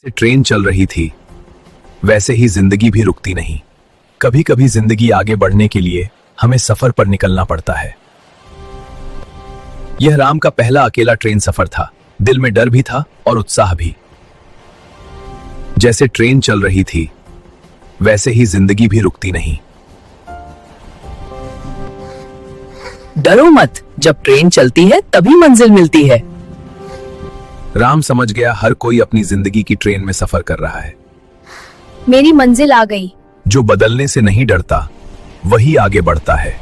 से ट्रेन चल रही थी वैसे ही जिंदगी भी रुकती नहीं। कभी कभी जिंदगी आगे बढ़ने के लिए हमें सफर पर निकलना पड़ता है। यह राम का पहला अकेला ट्रेन सफर था। दिल में डर भी था और उत्साह भी। जैसे ट्रेन चल रही थी वैसे ही जिंदगी भी रुकती नहीं। डरो मत, जब ट्रेन चलती है तभी मंजिल मिलती है। राम समझ गया हर कोई अपनी जिंदगी की ट्रेन में सफर कर रहा है। मेरी मंजिल आ गई। जो बदलने से नहीं डरता वही आगे बढ़ता है।